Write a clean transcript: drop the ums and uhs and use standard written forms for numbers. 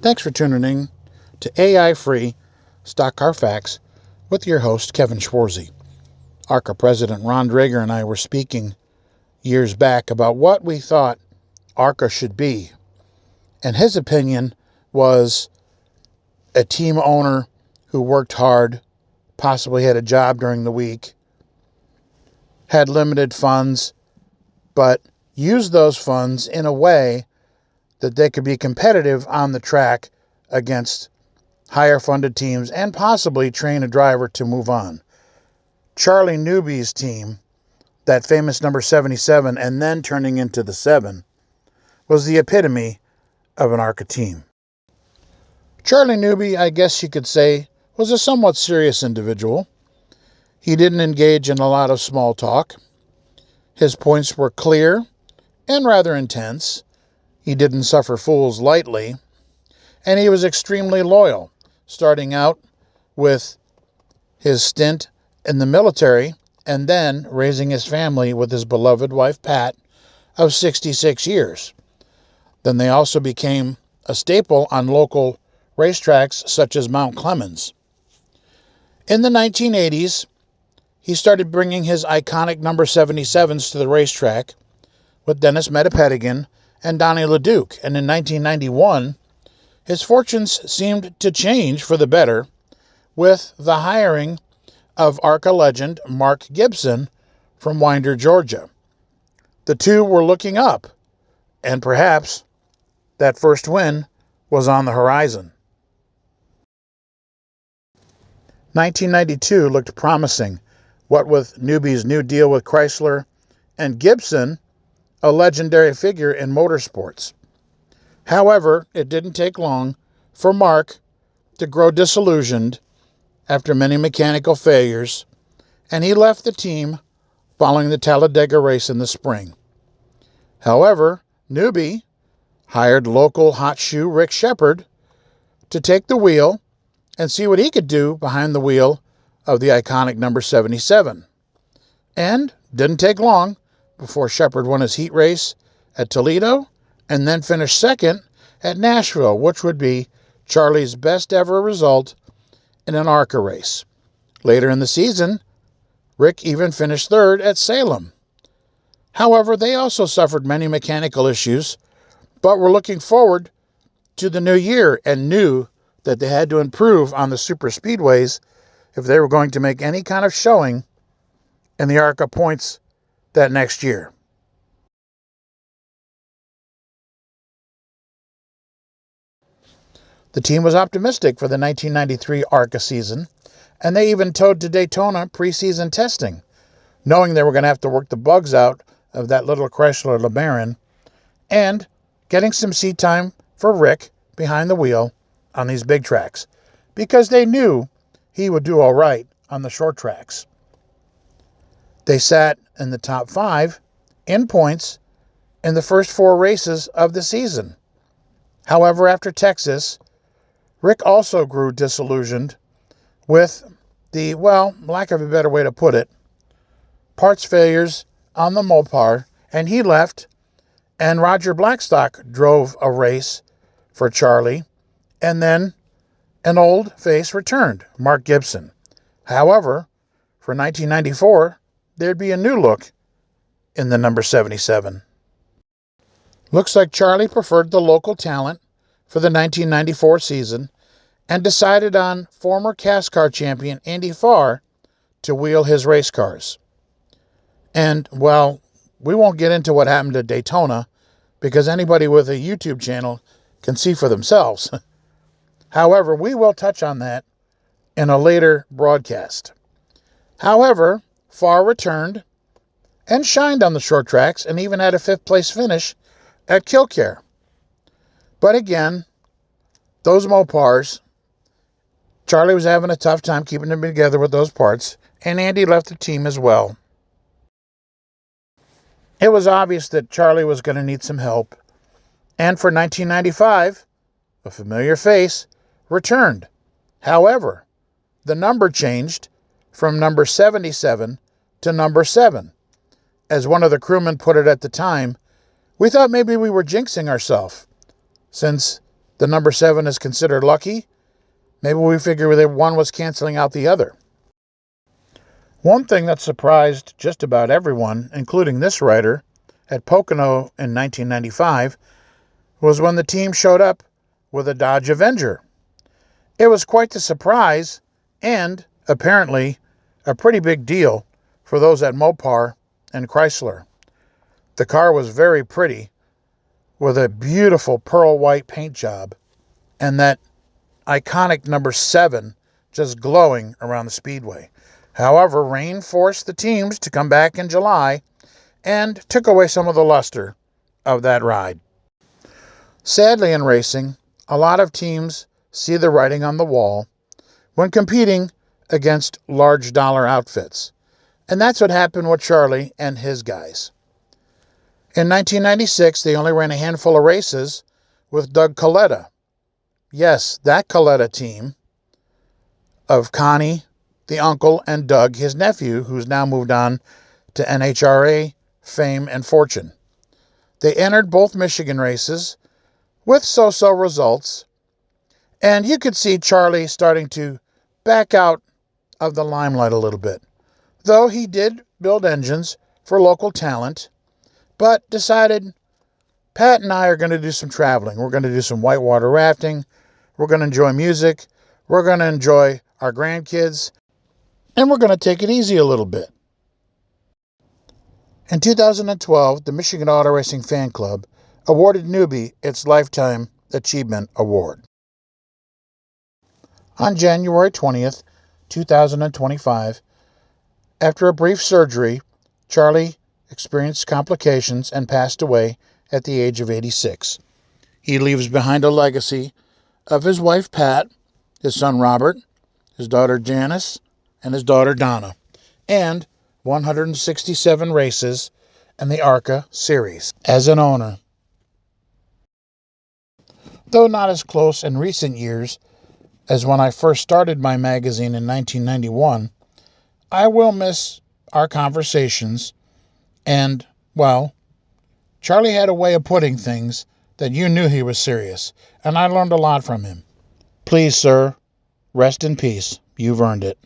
Thanks for tuning in to AI-free Stock Car Facts with your host, Kevin Schwarzy. ARCA President Ron Drager and I were speaking years back about what we thought ARCA should be. And his opinion was a team owner who worked hard, possibly had a job during the week, had limited funds, but used those funds in a way that they could be competitive on the track against higher funded teams and possibly train a driver to move on. Charlie Newbie's team, that famous number 77 and then turning into the 7, was the epitome of an ARCA team. Charlie Newbie, I guess you could say, was a somewhat serious individual. He didn't engage in a lot of small talk. His points were clear and rather intense. He didn't suffer fools lightly, and he was extremely loyal, starting out with his stint in the military and then raising his family with his beloved wife, Pat, of 66 years. Then they also became a staple on local racetracks such as Mount Clemens. In the 1980s, he started bringing his iconic number 77s to the racetrack with Dennis Metapetigan and Donnie LeDuc, and in 1991, his fortunes seemed to change for the better with the hiring of ARCA legend Mark Gibson from Winder, Georgia. The two were looking up, and perhaps that first win was on the horizon. 1992 looked promising, what with Newby's new deal with Chrysler and Gibson, a legendary figure in motorsports. However, it didn't take long for Mark to grow disillusioned after many mechanical failures, and he left the team following the Talladega race in the spring. However, Newby hired local hot shoe Rick Shepard to take the wheel and see what he could do behind the wheel of the iconic number 77. And didn't take long before Shepard won his heat race at Toledo and then finished second at Nashville, which would be Charlie's best ever result in an ARCA race. Later in the season, Rick even finished third at Salem. However, they also suffered many mechanical issues, but were looking forward to the new year and knew that they had to improve on the super speedways if they were going to make any kind of showing in the ARCA points that next year. The team was optimistic for the 1993 ARCA season, and they even towed to Daytona preseason testing, knowing they were going to have to work the bugs out of that little Chrysler LeBaron, and getting some seat time for Rick behind the wheel on these big tracks, because they knew he would do all right on the short tracks. They sat in the top 5 in points in the first 4 races of the season. However, after Texas, Rick also grew disillusioned with the, well, lack of a better way to put it, parts failures on the Mopar, and he left, and Roger Blackstock drove a race for Charlie, and then an old face returned, Mark Gibson. However, for 1994, there'd be a new look in the number 77. Looks like Charlie preferred the local talent for the 1994 season and decided on former CAS car champion Andy Farr to wheel his race cars. And, well, we won't get into what happened at Daytona because anybody with a YouTube channel can see for themselves. However, we will touch on that in a later broadcast. However, Farr returned and shined on the short tracks and even had a 5th place finish at Kilcare. But again, those Mopars, Charlie was having a tough time keeping them together with those parts, and Andy left the team as well. It was obvious that Charlie was going to need some help, and for 1995, a familiar face returned. However, the number changed from number 77 to number 7. As one of the crewmen put it at the time, we thought maybe we were jinxing ourselves, since the number 7 is considered lucky. Maybe we figure that one was canceling out the other. One thing that surprised just about everyone, including this writer, at Pocono in 1995, was when the team showed up with a Dodge Avenger. It was quite the surprise, and apparently a pretty big deal for those at Mopar and Chrysler. The car was very pretty, with a beautiful pearl white paint job, and that iconic number 7 just glowing around the speedway. However, rain forced the teams to come back in July and took away some of the luster of that ride. Sadly, in racing, a lot of teams see the writing on the wall when competing against large dollar outfits. And that's what happened with Charlie and his guys. In 1996, they only ran a handful of races with Doug Coletta. Yes, that Coletta team of Connie, the uncle, and Doug, his nephew, who's now moved on to NHRA fame and fortune. They entered both Michigan races with so-so results, and you could see Charlie starting to back out of the limelight a little bit, though he did build engines for local talent, but decided, Pat and I are going to do some traveling. We're going to do some whitewater rafting. We're going to enjoy music. We're going to enjoy our grandkids. And we're going to take it easy a little bit. In 2012, the Michigan Auto Racing Fan Club awarded Newby its Lifetime Achievement Award. On January 20th, 2025, after a brief surgery, Charlie experienced complications and passed away at the age of 86. He leaves behind a legacy of his wife Pat, his son Robert, his daughter Janice, and his daughter Donna, and 167 races in the ARCA series as an owner. Though not as close in recent years as when I first started my magazine in 1991, I will miss our conversations, and, well, Charlie had a way of putting things that you knew he was serious, and I learned a lot from him. Please, sir, rest in peace. You've earned it.